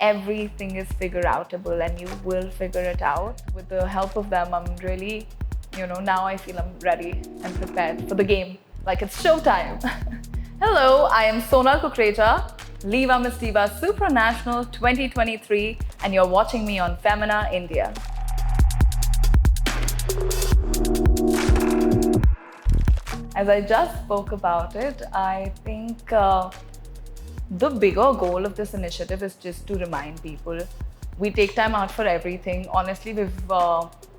everything is figure outable and you will figure it out. With the help of them, I'm really, now I feel I'm ready and prepared for the game. Like it's showtime. Hello, I am Sonal Kukreja, Liva Miss Diva Supranational 2023, and you're watching me on Femina India. As I just spoke about it, I think the bigger goal of this initiative is just to remind people we take time out for everything. Honestly, with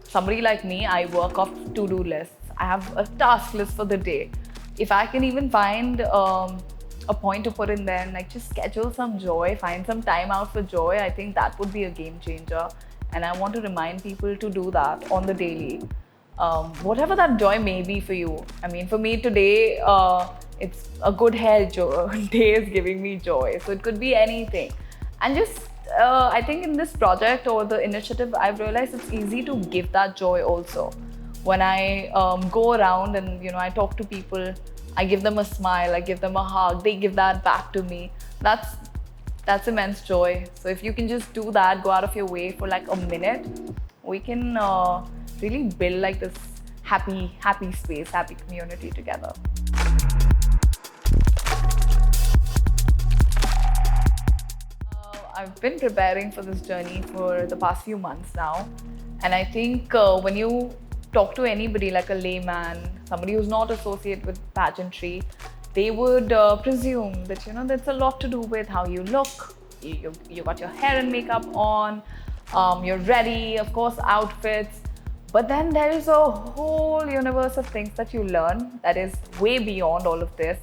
somebody like me, I work off to-do lists. I have a task list for the day. If I can even find a point to put in there and like just schedule some joy, find some time out for joy, I think that would be a game changer. And I want to remind people to do that on the daily. Whatever that joy may be for you. I mean, for me today, it's a good hair day is giving me joy. So it could be anything. And just, I think in this project or the initiative, I've realized it's easy to give that joy also. When I go around and, I talk to people, I give them a smile, I give them a hug, they give that back to me. That's immense joy. So if you can just do that, go out of your way for like a minute, we can really build like this happy space, happy community together. I've been preparing for this journey for the past few months now. And I think when you talk to anybody like a layman, somebody who's not associated with pageantry, they would presume that, that's a lot to do with how you look. You got your hair and makeup on, you're ready, of course, outfits. But then there is a whole universe of things that you learn that is way beyond all of this.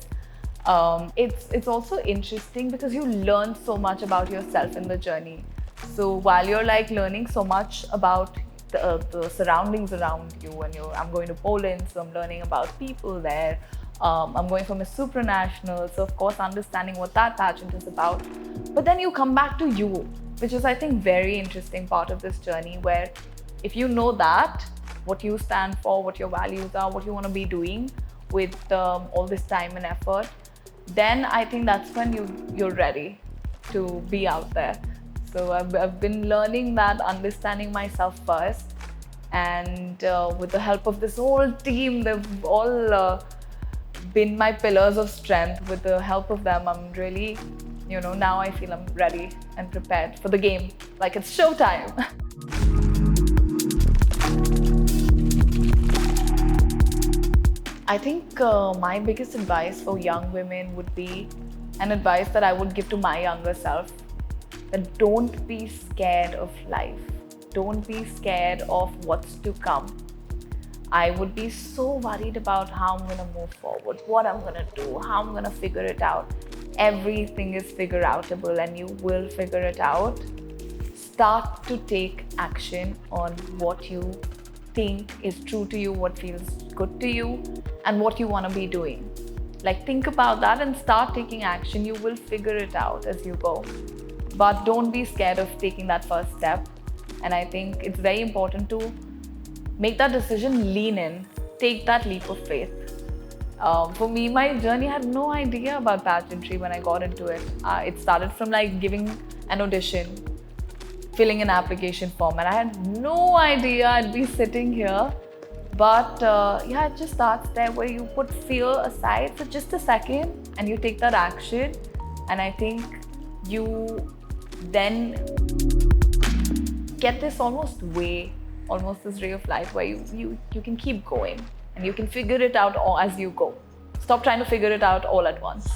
It's also interesting because you learn so much about yourself in the journey. So while you're like learning so much about the surroundings around you, and I'm going to Poland, so I'm learning about people there. I'm going for Miss Supranational, so of course understanding what that pageant is about. But then you come back to you, which is I think very interesting part of this journey, where if you know that, what you stand for, what your values are, what you want to be doing with all this time and effort, then I think that's when you're ready to be out there. So I've been learning that, understanding myself first, and with the help of this whole team, they've all been my pillars of strength. With the help of them, I'm really, now I feel I'm ready and prepared for the game. Like it's showtime. I think my biggest advice for young women would be an advice that I would give to my younger self. That don't be scared of life. Don't be scared of what's to come. I would be so worried about how I'm going to move forward, what I'm going to do, how I'm going to figure it out. Everything is figure outable and you will figure it out. Start to take action on what you think is true to you, what feels good to you, and what you want to be doing. Like think about that and start taking action. You will figure it out as you go. But don't be scared of taking that first step. And I think it's very important to make that decision, lean in, take that leap of faith. For me, my journey, I had no idea about pageantry when I got into it. It started from like giving an audition, filling an application form, and I had no idea I'd be sitting here. But it just starts there where you put fear aside for just a second and you take that action. And I think you then get this almost this ray of light where you can keep going and you can figure it out all as you go. Stop trying to figure it out all at once.